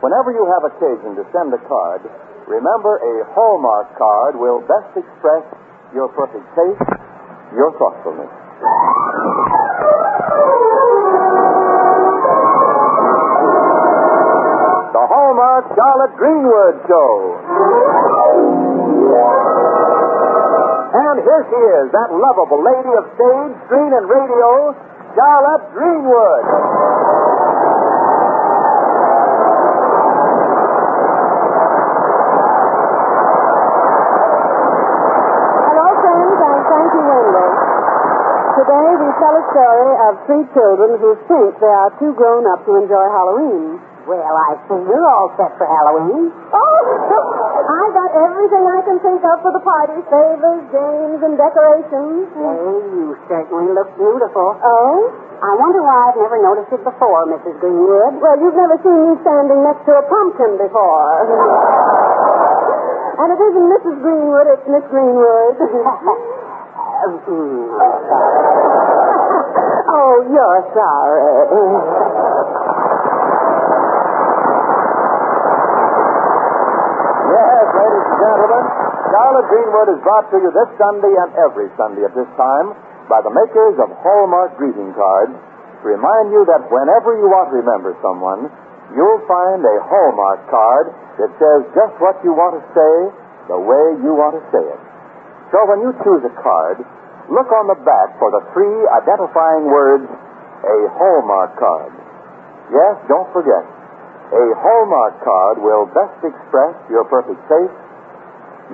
Whenever you have occasion to send a card, remember a Hallmark card will best express your perfect taste, your thoughtfulness. The Hallmark Charlotte Greenwood Show. And here she is, that lovable lady of stage, screen, and radio, Charlotte Greenwood. Hello, friends, and thank you, Wendy. Today we tell a story of three children who think they are too grown up to enjoy Halloween. Well, I see you're all set for Halloween. Oh, I got everything I can think of for the party. Favors, games, and decorations. Hey, you certainly look beautiful. Oh? I wonder why I've never noticed it before, Mrs. Greenwood. Well, you've never seen me standing next to a pumpkin before. And it isn't Mrs. Greenwood, it's Miss Greenwood. Oh, you're sorry. Yes, ladies and gentlemen, Charlotte Greenwood is brought to you this Sunday and every Sunday at this time by the makers of Hallmark greeting cards to remind you that whenever you want to remember someone, you'll find a Hallmark card that says just what you want to say the way you want to say it. So when you choose a card, look on the back for the three identifying words, a Hallmark card. Yes, don't forget. A Hallmark card will best express your perfect taste,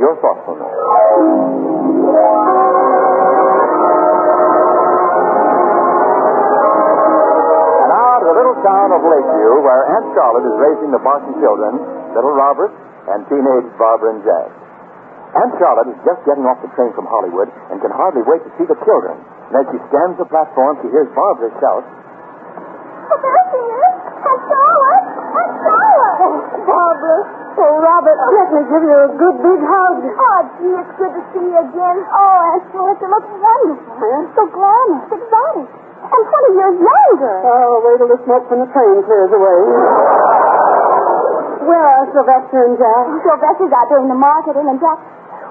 your thoughtfulness. And now to the little town of Lakeview, where Aunt Charlotte is raising the Barton children, little Robert and teenage Barbara and Jack. Aunt Charlotte is just getting off the train from Hollywood and can hardly wait to see the children. And as she scans the platform, she hears Barbara shout, Oh, there she is. Aunt Charlotte. Aunt Charlotte. Oh, Barbara. Oh, Robert, let me give you a good big hug. Oh, gee, it's good to see you again. Oh, Aunt Charlotte, you look wonderful. Huh? So glamorous, exotic. And 20 years younger. Oh, wait till the smoke from the train clears away. Where are Sylvester and Jack? Sylvester's out doing the marketing, and Jack...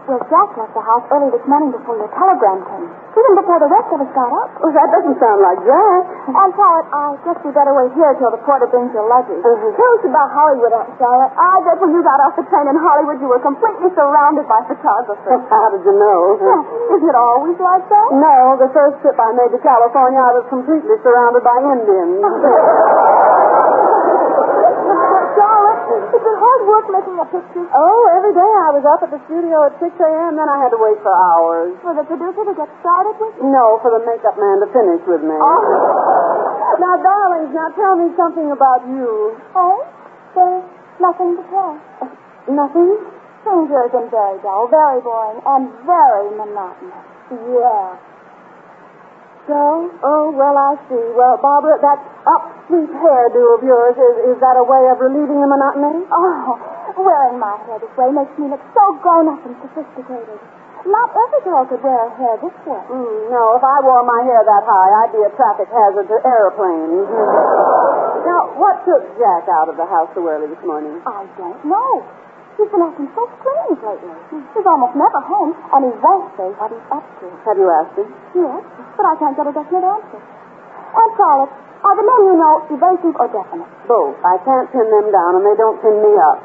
Well, Jack left the house early this morning before your telegram came. Even before the rest of us got up. Oh, that doesn't sound like Jack. Aunt Charlotte, I guess we better wait here till the porter brings your luggage. Uh-huh. Tell us about Hollywood, Aunt Charlotte. I bet when you got off the train in Hollywood, you were completely surrounded by photographers. How did you know? Isn't it always like that? No, the first trip I made to California, I was completely surrounded by Indians. Charlotte, it's been hard work making a picture. Oh, every day I was up at the studio at 6 a.m., then I had to wait for hours. For the producer to get started with? No, for the makeup man to finish with me. Oh. Now, darlings, now tell me something about you. Oh? There's nothing to tell. Nothing? Things here have been very dull, very boring, and very monotonous. Yeah. So? Oh, well, I see. Well, Barbara, that upsweep hairdo of yours, is that a way of relieving the monotony? Oh, wearing my hair this way makes me look so grown up and sophisticated. Not every girl could wear her hair this way. No, if I wore my hair that high, I'd be a traffic hazard to airplanes. Now, what took Jack out of the house so early this morning? I don't know. He's been acting so strange lately. He's almost never home, and he won't say what he's up to. Have you asked him? Yes, but I can't get a definite answer. Aunt Charlotte, are the men you know evasive or definite? Both. I can't pin them down, and they don't pin me up.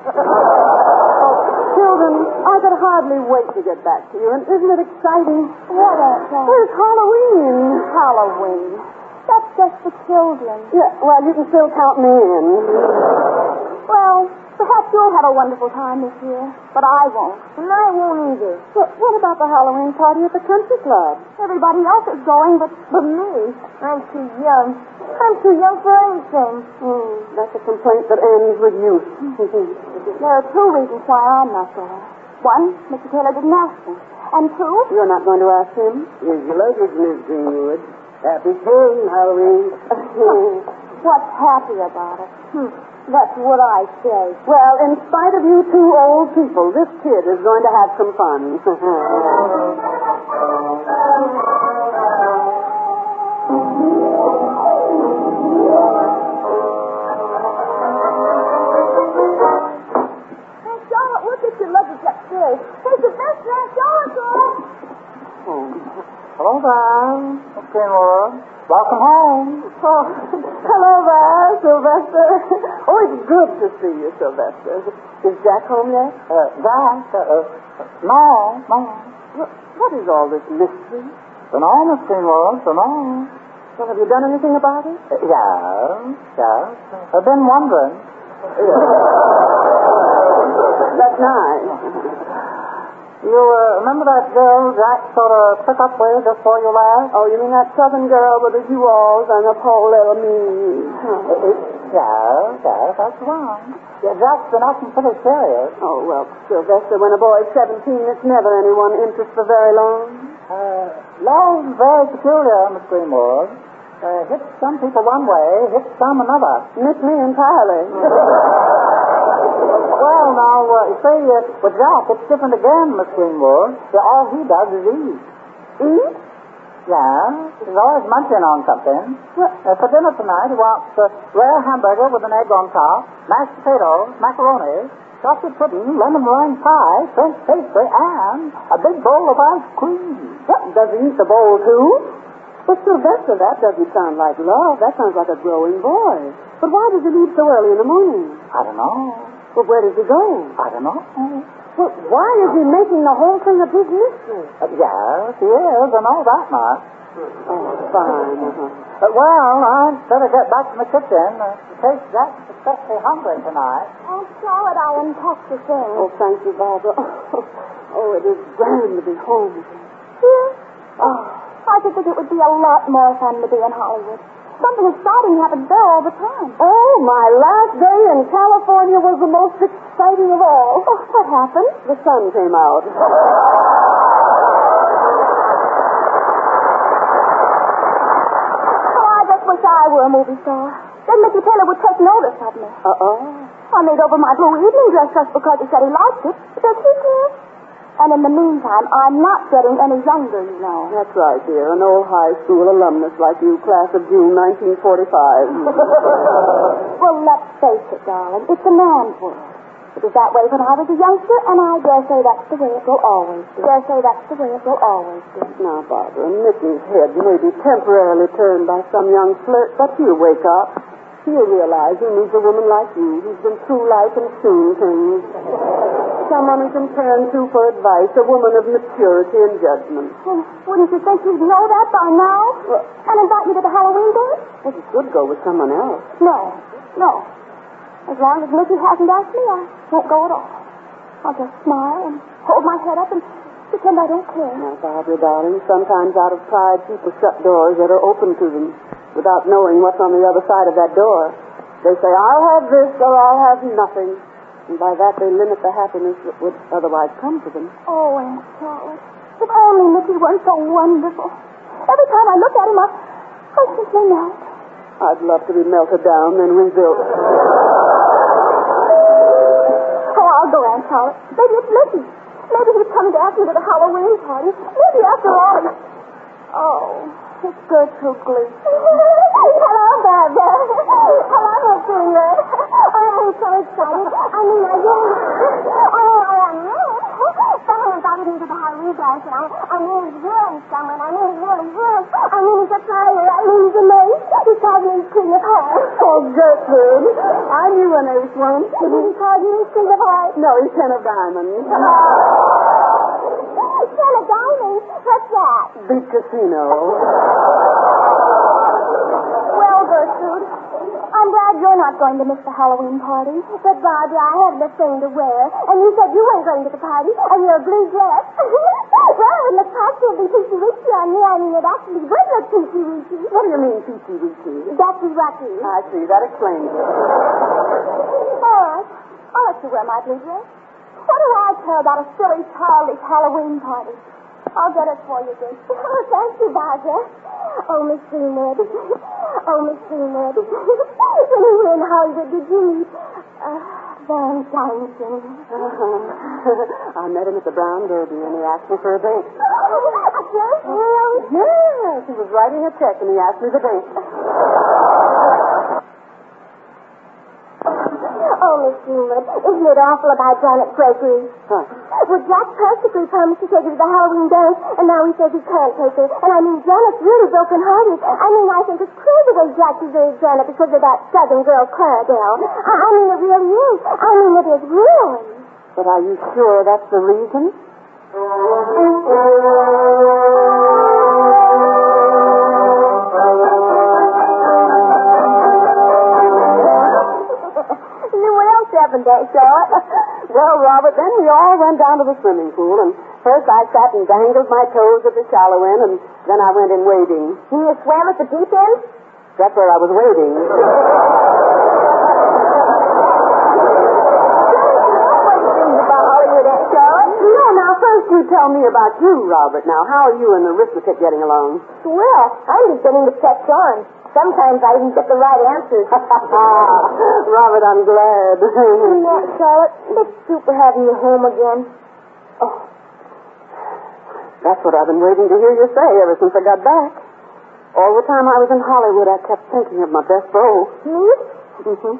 Children, I could hardly wait to get back to you, and isn't it exciting? What, Aunt Charlotte? It's Halloween. Halloween. That's just for children. Yeah, well, you can still count me in. Well, perhaps you'll have a wonderful time this year, but I won't. And I won't either. What about the Halloween party at the country club? Everybody else is going, but me. I'm too young. I'm too young for anything. That's a complaint that ends with youth. There are two reasons why I'm not going. One, Mr. Taylor didn't ask me. And two... You're not going to ask him? Here's your luggage, Miss Greenwood. Happy King, Halloween. What's happy about it? That's what I say. Well, in spite of you two old people, this kid is going to have some fun. Val. Miss Greenwood. Welcome home. Oh, hello there, Sylvester. Oh, it's good to see you, Sylvester. Is Jack home yet? Jack? No. What is all this mystery? No, Miss Greenwood, no. Well, have you done anything about it? Yes. I've been wondering. That's nice. You remember that girl Jack sort of took up with just before you left? Oh, you mean that southern girl with the jewels and the pole little me? Yes, that's the one. Yeah, Jack's been acting pretty serious. Oh, well, Sylvester, when a boy's 17, it's never anyone interest for very long. Love's very peculiar, Miss Greenwood. Hits some people one way, hits some another. Miss me entirely. Well, now, you see, with Jack, it's different again, Miss Greenwood. All he does is eat. Eat? Yeah, he's always munching on something. For dinner tonight, he wants a rare hamburger with an egg on top, mashed potatoes, macaroni, chocolate pudding, lemon meringue pie, French pastry, and a big bowl of ice cream. Does he eat the bowl, too? Well, Sylvester, that doesn't sound like love. That sounds like a growing boy. But why does he leave so early in the morning? I don't know. Well, where does he go? I don't know. Well, why is he making the whole thing a big mystery? Yes, he is. I know that much. Oh, fine. Well, I'd better get back to the kitchen in case Jack's especially hungry tonight. Oh, Charlotte, I unpacked the thing. Oh, thank you, Barbara. Oh, it is grand to be home again. Here? Oh, I should think it would be a lot more fun to be in Hollywood. Something exciting happens there all the time. Oh, my last day in California was the most exciting of all. Oh, what happened? The sun came out. Oh, I just wish I were a movie star. Then Mickey Taylor would take notice of me. I made over my blue evening dress just because he said he liked it. Does he care? And in the meantime, I'm not getting any younger, you know. That's right, dear. An old high school alumnus like you, class of June 1945. Well, let's face it, darling. It's a man's world. It was that way when I was a youngster, and I dare say that's the way it will always be. Now, Barbara, Mickey's head may be temporarily turned by some young flirt, but he'll wake up. He'll realize he needs a woman like you who's been through life and seen things. Someone he can turn to for advice, a woman of maturity and judgment. Well, wouldn't you think you'd know that by now? And invite me to the Halloween dance? Well, he could go with someone else. No. As long as Mickey hasn't asked me, I won't go at all. I'll just smile and hold my head up and pretend I don't care. Now, Barbara, darling, sometimes out of pride, people shut doors that are open to them without knowing what's on the other side of that door. They say, I'll have this or I'll have nothing. And by that, they limit the happiness that would otherwise come to them. Oh, Aunt Charlotte, if only Mickey weren't so wonderful. Every time I look at him, I simply melt. I'd love to be melted down and rebuilt. Oh, I'll go, Aunt Charlotte. Maybe it's Mickey. Maybe he's coming to ask me to the Halloween party. Maybe after all Oh, it's Gertrude Gleason. Hello, Barbara. Hello, Miss Greenwood. I'm so excited. I mean, I really... Someone invited me to the Halloween dance, and I mean, he's really someone. I mean, he really is. I mean, he's a fire. I mean, he's a mace. He called me his King of Hearts. Oh, Gertrude. I knew an ace once. Did he call you his King of Hearts? No, he's Ten of Diamonds. Ten of Diamonds? What's that? Beat Casino. Well, Gertrude, I'm glad you're not going to miss the Halloween party. But, Barbara, I haven't a thing to wear. And you said you weren't going to the party, and your blue dress. Well, it would look positively peachy-weechy on me. I mean, it actually would look peachy-weechy. What do you mean, peachy-weechy? That's Rocky. I see. That explains it. All right. I'll let you wear my blue dress. What do I care about a silly, childish Halloween party? I'll get it for you, Gertrude. Oh, thank you, Barbara. Oh, Miss Greenwood. Oh, Miss Greenwood. When we were in Hollywood, did you meet Van Dyson? I met him at the Brown Derby, and he asked me for a date. A date? Really? Yes, he was writing a check, and he asked me the date. Oh, Miss Greenwood, isn't it awful about Charlotte Gregory? Huh. Well, Jack perfectly promised to take her to the Halloween dance, and now he says he can't take her. And I mean, Janet's really broken-hearted. I think it's cruel the way Jack deserted Janet because of that southern girl, Clarabelle. I mean, it really is. I mean, it is ruin. But are you sure that's the reason? What else happened there, Charlotte? Well, Robert, then we all went down to the swimming pool, and first I sat and dangled my toes at the shallow end, and then I went in wading. You swam at the deep end? That's where I was wading. No, now first you tell me about you, Robert. Now, how are you and the arithmetic getting along? Well, I'm beginning to catch on. Sometimes I even get the right answers. Robert, I'm glad. Charlotte, it's super having you home again. Oh, that's what I've been waiting to hear you say ever since I got back. All the time I was in Hollywood, I kept thinking of my best beau. Me? Mm-hmm.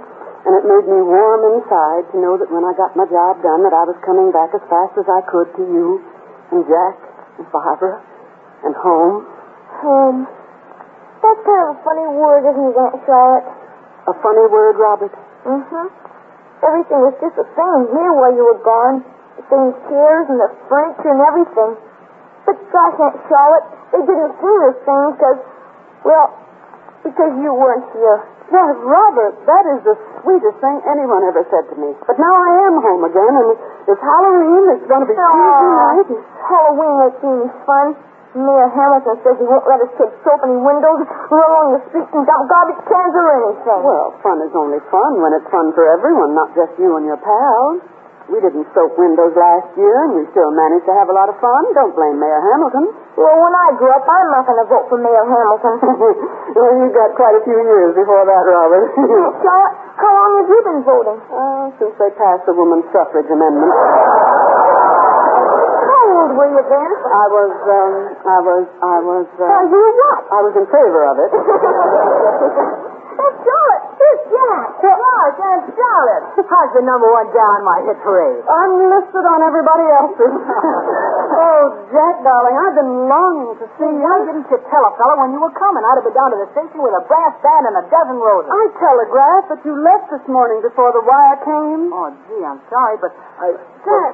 And it made me warm inside to know that when I got my job done, that I was coming back as fast as I could to you and Jack and Barbara and home. Home. That's kind of a funny word, isn't it, Aunt Charlotte? A funny word, Robert? Mm-hmm. Everything was just the same here while you were gone. The same chairs and the furniture and everything. But gosh, Aunt Charlotte, they didn't seem the same because you weren't here. Well, Robert, that is the sweetest thing anyone ever said to me. But now I am home again, and it's Halloween. It's going to be Tuesday night. Halloween ain't any fun. Mayor Hamilton says he won't let us take soap any windows, run along the streets and dump garbage cans or anything. Well, fun is only fun when it's fun for everyone, not just you and your pals. We didn't soap windows last year, and we still managed to have a lot of fun. Don't blame Mayor Hamilton. Well, when I grow up, I'm not going to vote for Mayor Hamilton. Well, you've got quite a few years before that, Robert. Charlotte, how long have you been voting? Since they passed the woman's suffrage amendment. How old were you then? I was. You were what? I was in favor of it. Charlotte, here's Jack. Gosh, Aunt Charlotte. How's the number one gal on my hit parade? I'm listed on everybody else's. Oh, Jack, darling, I've been longing to see you. Why didn't you tell a fellow when you were coming? I'd have been down to the station with a brass band and a dozen roses. I telegraphed that you left this morning before the wire came. Oh, gee, I'm sorry, but... Jack,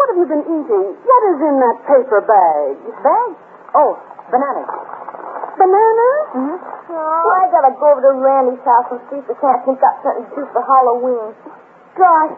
what have you been eating? What is in that paper bag? Bag? Oh, bananas. Bananas? Mm-hmm. Oh, I gotta go over to Randy's house and see if the cat think got something to do for Halloween. Gosh,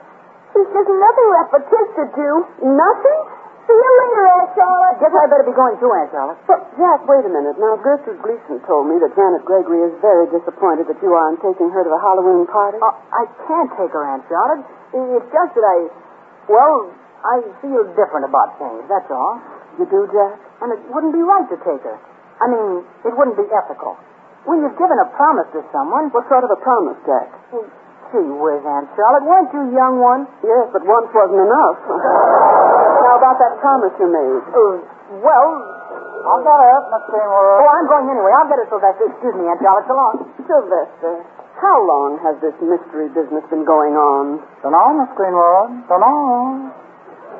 there's just nothing left for kids to do. Nothing? See you later, Aunt Charlotte. Guess I better be going too, Aunt Charlotte. But, Jack, wait a minute. Now, Gertrude Gleason told me that Janet Gregory is very disappointed that you aren't taking her to the Halloween party. I can't take her, Aunt Charlotte. It's just that I feel different about things, that's all. You do, Jack? And it wouldn't be right to take her. I mean, it wouldn't be ethical. When you've given a promise to someone... What sort of a promise, Jack? Gee whiz, Aunt Charlotte, weren't you young once? Yes, but once wasn't enough. Now, about that promise you made. I'll get her, Miss Greenwood. Oh, I'm going anyway. I'll get her, Sylvester. Excuse me, Aunt Charlotte. So long. Sylvester, how long has this mystery business been going on? Dunno, Miss Greenwood. Dunno.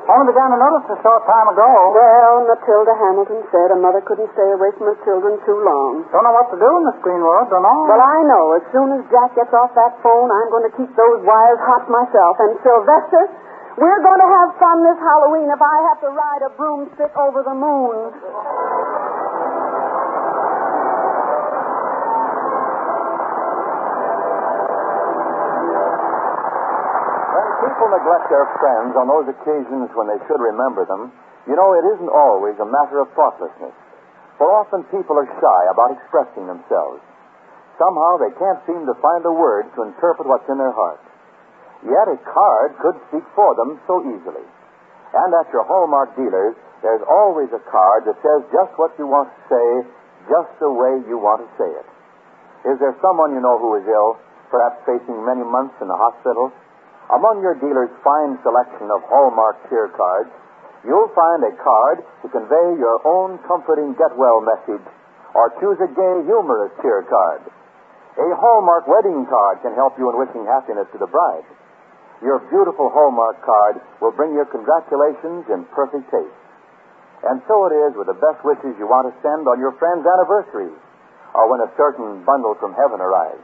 Only began to notice a short time ago. Well, Matilda Hamilton said a mother couldn't stay away from her children too long. Don't know what to do, Miss Greenwood. Don't know. Well, I know. As soon as Jack gets off that phone, I'm going to keep those wires hot myself. And Sylvester, we're going to have fun this Halloween if I have to ride a broomstick over the moon. People neglect their friends on those occasions when they should remember them. You know, it isn't always a matter of thoughtlessness. For often people are shy about expressing themselves. Somehow they can't seem to find the words to interpret what's in their heart. Yet a card could speak for them so easily. And at your Hallmark dealers, there's always a card that says just what you want to say, just the way you want to say it. Is there someone you know who is ill, perhaps facing many months in the hospital? Among your dealer's fine selection of Hallmark cheer cards, you'll find a card to convey your own comforting get-well message, or choose a gay, humorous cheer card. A Hallmark wedding card can help you in wishing happiness to the bride. your beautiful Hallmark card will bring your congratulations in perfect taste. And so it is with the best wishes you want to send on your friend's anniversary or when a certain bundle from heaven arrives.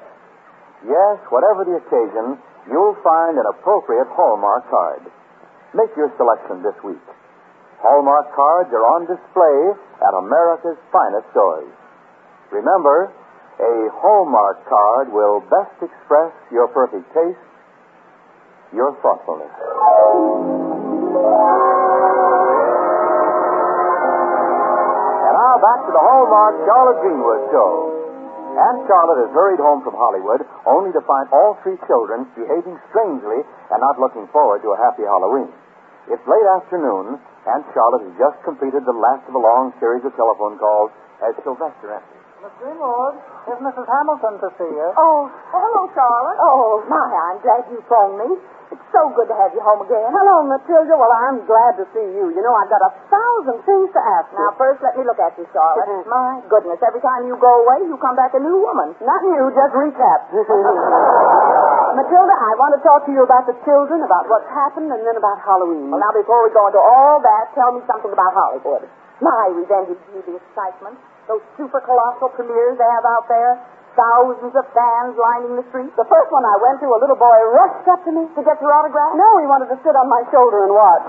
Yes, whatever the occasion, you'll find an appropriate Hallmark card. Make your selection this week. Hallmark cards are on display at America's finest stores. Remember, a Hallmark card will best express your perfect taste, your thoughtfulness. And now back to the Hallmark Charlotte Greenwood Show. Aunt Charlotte has hurried home from Hollywood only to find all three children behaving strangely and not looking forward to a happy Halloween. It's late afternoon. Aunt Charlotte has just completed the last of a long series of telephone calls as Sylvester enters. Miss Greenwood, here's Mrs. Hamilton to see you. Oh, hello, Charlotte. Oh, my, I'm glad you phoned me. It's so good to have you home again. Hello, Matilda. Well, I'm glad to see you. You know, I've got 1,000 things to ask you. Now, first, let me look at you, Charlotte. My goodness, every time you go away, you come back a new woman. Not you, just recap. Matilda, I want to talk to you about the children, about what's happened, and then about Halloween. Well, now, before we go into all that, tell me something about Hollywood. My, we've envied you the excitement. Those super colossal premieres they have out there. Thousands of fans lining the streets. The first one I went to, a little boy rushed up to me To get your autograph? No, he wanted to sit on my shoulder and watch.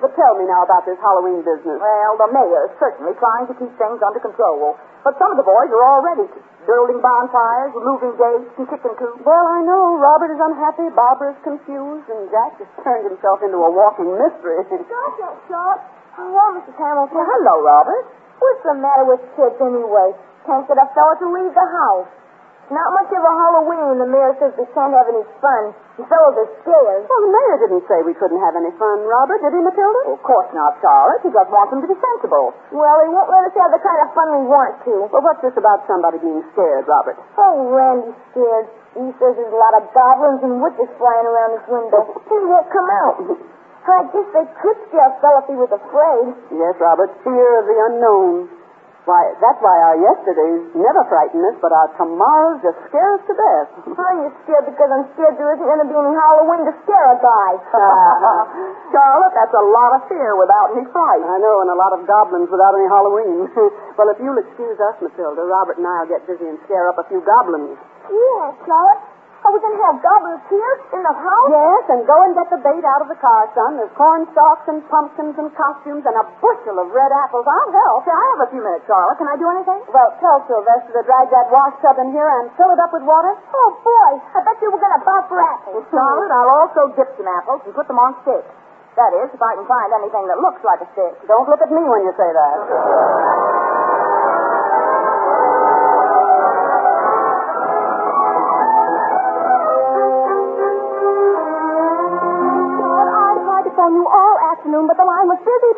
But tell me now about this Halloween business. Well, the mayor's certainly trying to keep things under control. But some of the boys are already building bonfires, removing gates, and kicking coops. Well, I know. Robert is unhappy, Barbara's confused, and Jack has turned himself into a walking mystery. Gosh, Aunt Charlotte. Hello, Mrs. Hamilton. Well, hello, Robert. What's the matter with kids anyway? Can't get a fella to leave the house. Not much of a Halloween. The mayor says we can't have any fun. The fellows are scared. Well, the mayor didn't say we couldn't have any fun, Robert, did he, Matilda? Well, of course not, Charlotte. He just wants them to be sensible. Well, he won't let us have the kind of fun we want to. Well, what's this about somebody being scared, Robert? Oh, Randy's scared. He says there's a lot of goblins and witches flying around his window. And he won't come out. I guess they could scare a fella if he was afraid. Yes, Robert, fear of the unknown. Why, that's why our yesterdays never frighten us, but our tomorrows just scare us to death. I'm just scared because I'm scared there isn't going to be any Halloween to scare a guy. Charlotte, that's a lot of fear without any fright. I know, and a lot of goblins without any Halloween. Well, if you'll excuse us, Matilda, Robert and I will get busy and scare up a few goblins. Yeah, Charlotte. Are we going to have goblins here in the house? Yes, and go and get the bait out of the car, son. There's corn stalks and pumpkins and costumes and a bushel of red apples. I'll help. I have a few minutes, Charlotte. Can I do anything? Well, tell Sylvester to drag that wash tub in here and fill it up with water. Oh, boy. I bet you were going to buy for apples. Charlotte, I'll also dip some apples and put them on sticks. That is, if I can find anything that looks like a stick. Don't look at me when you say that. You all afternoon, but the line was busy.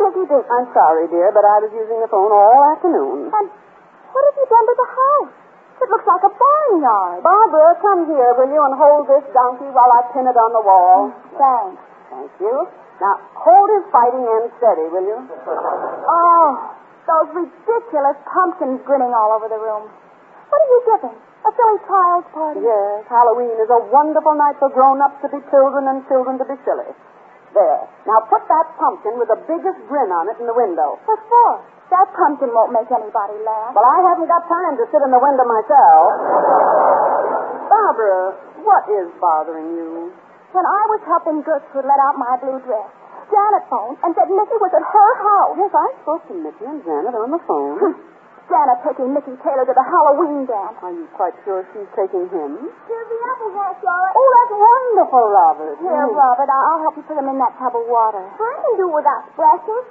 I'm sorry, dear, but I was using the phone all afternoon. And what have you done to the house? It looks like a barnyard. Barbara, come here, will you, and hold this donkey while I pin it on the wall. Thanks. Thank you. Now, hold his fighting end steady, will you? Oh, those ridiculous pumpkins grinning all over the room. What are you giving? A silly child's party? Yes, Halloween is a wonderful night for grown-ups to be children and children to be silly. There. Now put that pumpkin with the biggest grin on it in the window. What for? That pumpkin won't make anybody laugh. Well, I haven't got time to sit in the window myself. Barbara, what is bothering you? When I was helping Gertrude let out my blue dress, Janet phoned and said Mickey was at her house. Yes, I spoke to Mickey and Janet on the phone. Janet taking Mickey Taylor to the Halloween dance. Are you quite sure she's taking him? Here's the apples, Aunt Charlotte. Oh, that's wonderful, Robert. Here, Robert, I'll help you put them in that tub of water. I can do it without splashing.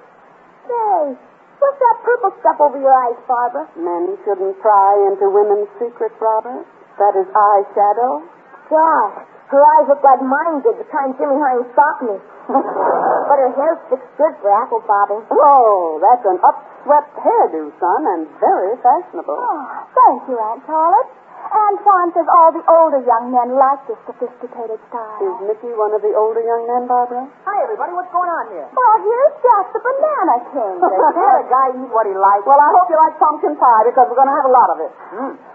Say, what's that purple stuff over your eyes, Barbara? Men shouldn't pry into women's secrets, Robert. That is eyeshadow. Gosh, her eyes look like mine did the time Jimmy Hines stopped me. But her hair sticks good for apple bobbing. Oh, that's an upswept hairdo, son, and very fashionable. Oh, thank you, Aunt Charlotte. Antoine says all the older young men like this sophisticated style. Is Mickey one of the older young men, Barbara? Hi, everybody. What's going on here? Well, here's Jack the Banana King. Can't a guy eat what he likes? Well, I hope you like pumpkin pie because we're going to have a lot of it.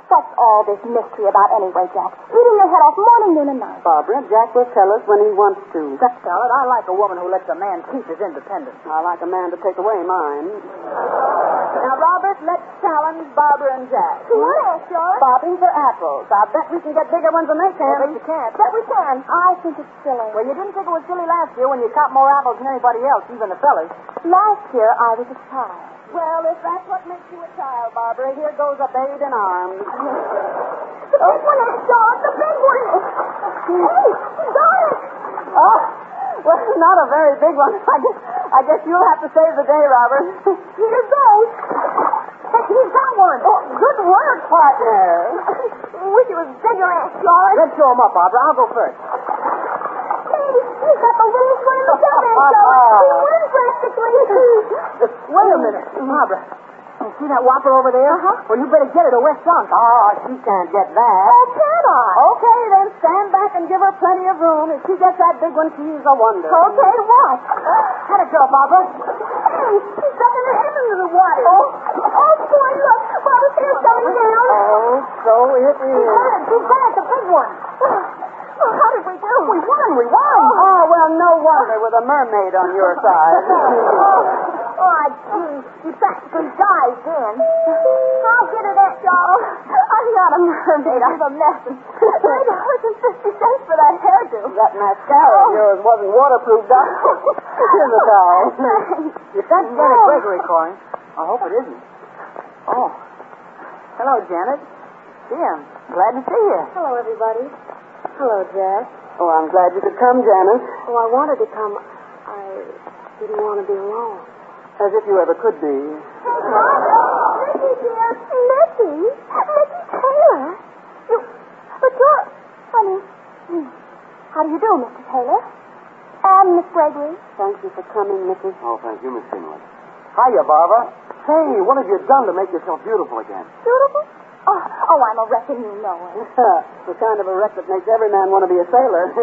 What's all this mystery about anyway, Jack? Eating your head off morning, noon, and night. Barbara, Jack will tell us when he wants to. Charlotte, I like a woman who lets a man keep his independence. I like a man to take away mine. Now, Robert, let's challenge Barbara and Jack. What else, George? Bobbing for apples. I bet we can get bigger ones than they can. I bet you can't. Bet we can. I think it's silly. Well, you didn't think it was silly last year when you caught more apples than anybody else, even the fellas. Last year, I was a child. Well, if that's what makes you a child, Barbara, here goes a babe in arms. The big one is George, the big one. Hey, got it. Oh, well, not a very big one. I guess you'll have to save the day, Robert. Here goes. Hey, he's got one. Oh, good work, partner. Wish it was bigger, Aunt George. Let's show him up, Barbara. I'll go first. Hey, he's got the winningest one in the show, Aunt George. He wins practically. Wait a minute, Barbara. You see that whopper over there? Well, you better get it or we're sunk. Oh, she can't get that. Oh, can't I? Okay, then stand back and give her plenty of room. If she gets that big one, she's a wonder. Okay, what? Let it go, Barbara. Hey, he's ducking his head into the water. Oh, boy, look. Barbara's hair's coming down. Oh, so it is. Too bad, the big one. Well, how did we do? We won. Oh, well, no wonder with a mermaid on your side. Oh, gee, you practically dived in. I'll get it, Aunt Charlotte. I'm not a mermaid. I'm a mess. $3.50 for that hairdo. That mascara of yours wasn't waterproof, Doc. Here's the towel. If that's Janet Gregory calling, I hope it isn't. Oh. Hello, Janet. Gee, I'm glad to see you. Hello, everybody. Hello, Jack. Oh, I'm glad you could come, Janice. Oh, I wanted to come. I didn't want to be alone. As if you ever could be. Mickey, dear. Mickey Taylor. But you're... Honey. How do you do, Mr. Taylor? And Miss Gregory. Thank you for coming, Mickey. Oh, thank you, Miss Greenwood. Hiya, Barbara. Say, what have you done to make yourself beautiful again? Beautiful? Oh, I'm a wreck and you know it. The kind of a wreck that makes every man want to be a sailor.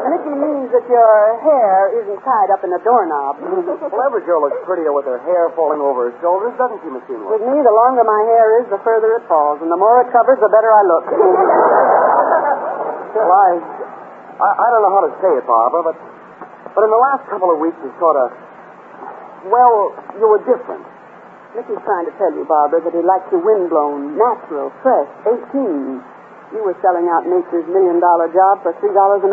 Mickey means that your hair isn't tied up in a doorknob. Well, every girl looks prettier with her hair falling over her shoulders, doesn't she, Miss Greenwood? With me, the longer my hair is, the further it falls. And the more it covers, the better I look. Well, I don't know how to say it, Barbara, but in the last couple of weeks, you sort of... Well, you were different. Mickey's trying to tell you, Barbara, that he likes you windblown, natural, fresh, 18. You were selling out Nature's $1 million job for $3.50.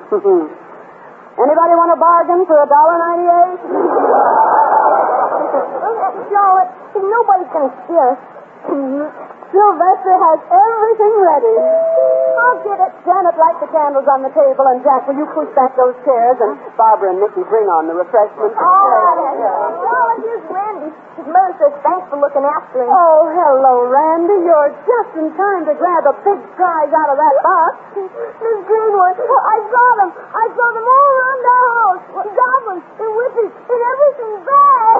Anybody want a bargain for $1.98? Charlotte, nobody's going to steal us. Sylvester has everything ready. I'll get it. Janet, light the candles on the table, and Jack, will you push back those chairs, and Barbara and Mickey bring on the refreshments. All right, Charlotte, here's Randy. His mother says thanks for looking after him. Oh, hello, Randy. You're just in time to grab a big prize out of that box. Miss Greenwood, I saw them. I saw them all around the house. Goblins and witches and everything bad.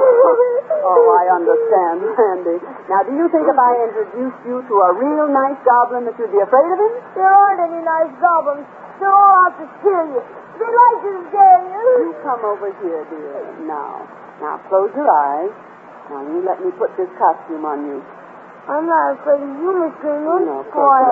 Oh, I understand, Randy. Now, do you think if I introduced you to a real nice goblin that you'd be afraid of him? There aren't any nice goblins. They're all out to kill you. They like to scare you. You come over here, dear. Now, close your eyes. Now, you let me put this costume on you. I'm not afraid of you, Miss Greenwood. No, Boy,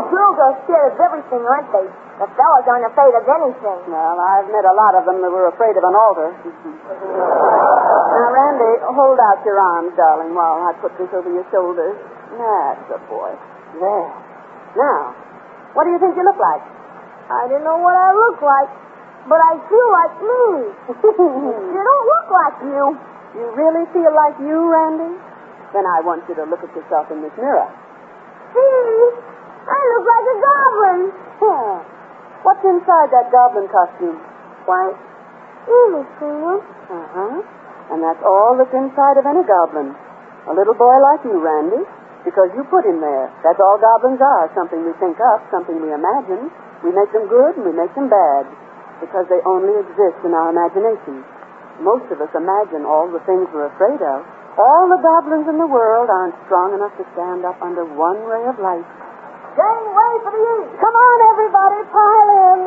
girls are scared of everything, aren't they? The fellas aren't afraid of anything. Well, I've met a lot of them that were afraid of an altar. Now, Randy, hold out your arms, darling, while I put this over your shoulders. That's a boy. There. Now, what do you think you look like? I don't know what I look like, but I feel like me. You don't look like you. You really feel like you, Randy? Then I want you to look at yourself in this mirror. See? I look like a goblin. Yeah. What's inside that goblin costume? Why, you, Miss Greenwood. Uh-huh. And that's all that's inside of any goblin. A little boy like you, Randy. Because you put him there. That's all goblins are. Something we think up, something we imagine. We make them good and we make them bad. Because they only exist in our imagination. Most of us imagine all the things we're afraid of All the goblins in the world aren't strong enough to stand up under one ray of light. Gangway for the east. Come on, everybody, pile in.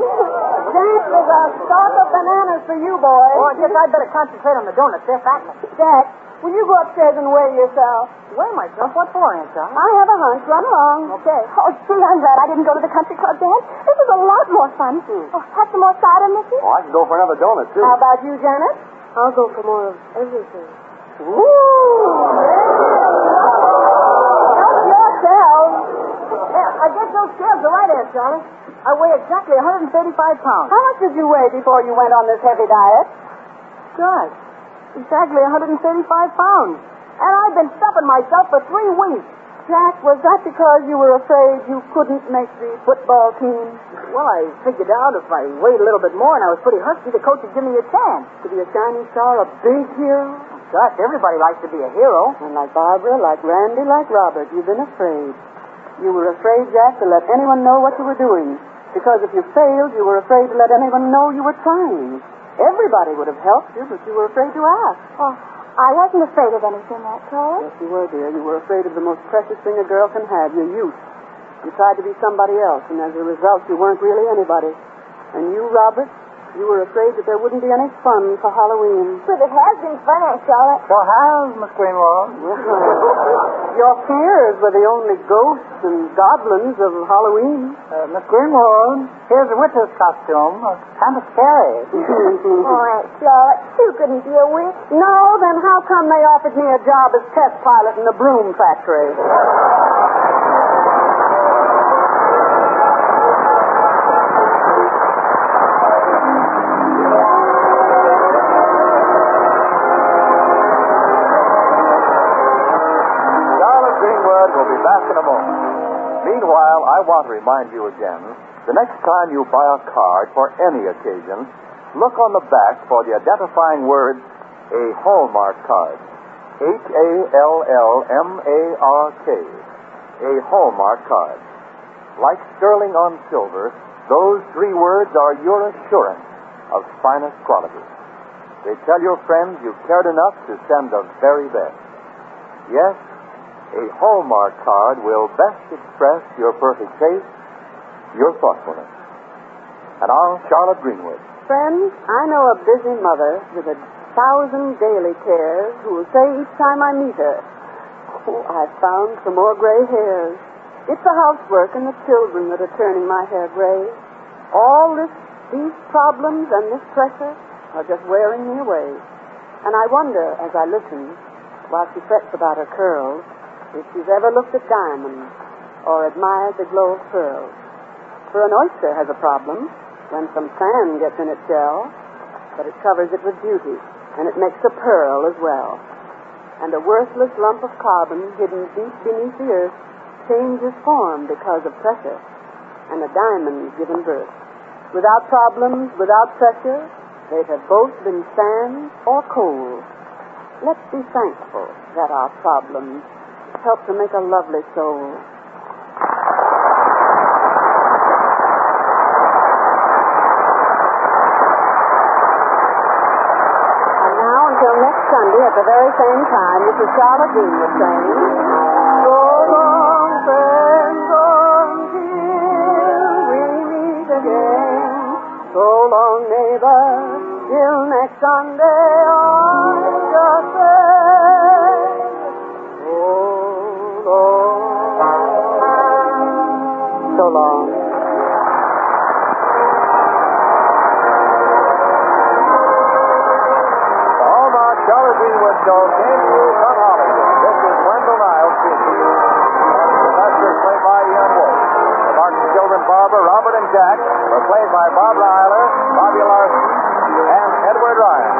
Jack, there's a stalk of bananas for you, boys. Oh, I guess I'd better concentrate on the donuts. They're fattening. Jack, will you go upstairs and weigh yourself? Weigh myself? What for, Aunt Charlotte? I have a hunch. Run along. Okay. Oh, gee, I'm glad I didn't go to the country club dance. This was a lot more fun. Oh, have some more cider, Missy? Oh, I can go for another donut, too. How about you, Janet? I'll go for more of everything. Ooh. Help yourselves. I guess those scales are right, Aunt Charlotte. I weigh exactly 135 pounds. How much did you weigh before you went on this heavy diet? Gosh, exactly 135 pounds. And I've been stuffing myself for 3 weeks. Jack, was that because you were afraid you couldn't make the football team? Well, I figured out if I weighed a little bit more and I was pretty husky, the coach would give me a chance. To be a shining star, a big hero? Gosh, everybody likes to be a hero. And like Barbara, like Randy, like Robert, you've been afraid. You were afraid, Jack, to let anyone know what you were doing. Because if you failed, you were afraid to let anyone know you were trying. Everybody would have helped you, but you were afraid to ask. Oh, I wasn't afraid of anything, Aunt Charlotte. Yes, you were, dear. You were afraid of the most precious thing a girl can have, your youth. You tried to be somebody else, and as a result, you weren't really anybody. And you, Robert, you were afraid that there wouldn't be any fun for Halloween. But it has been fun, Aunt Charlotte. So how's Miss Greenwood? Your fears were the only ghosts and goblins of Halloween. Miss Greenwood, here's a witch's costume. Kind of scary. Oh, Aunt Charlotte, you couldn't be a witch. No, then how come they offered me a job as test pilot in the broom factory? We'll be back in a moment. Meanwhile, I want to remind you again, the next time you buy a card for any occasion, look on the back for the identifying word, a Hallmark card. Hallmark. A Hallmark card. Like sterling on silver, those 3 words are your assurance of finest quality. They tell your friends you've cared enough to send the very best. Yes, a Hallmark card will best express your perfect taste, your thoughtfulness. And now, Charlotte Greenwood. Friends, I know a busy mother with 1,000 daily cares who will say each time I meet her, "Oh, I've found some more gray hairs." It's the housework and the children that are turning my hair gray. All these problems and this pressure are just wearing me away. And I wonder, as I listen, while she frets about her curls, if she's ever looked at diamonds or admired the glow of pearls. For an oyster has a problem when some sand gets in its shell, but it covers it with beauty, and it makes a pearl as well. And a worthless lump of carbon hidden deep beneath the earth changes form because of pressure, and a diamond given birth. Without problems, without pressure, they'd have both been sand or coal. Let's be thankful that our problems help to make a lovely soul. And now, until next Sunday at the very same time, this is Charlotte Greenwood saying, so long, friends, until we meet again. So long, neighbor, till next Sunday, I just say, so long. The Hallmark Charlotte Greenwood Show came to you from Hollywood. This is Wendell Niles speaking. The professors played by Ian Wolfe. The Martin children, Barbara, Robert, and Jack, were played by Bob Ryler, Bobby Larson, and Edward Ryan.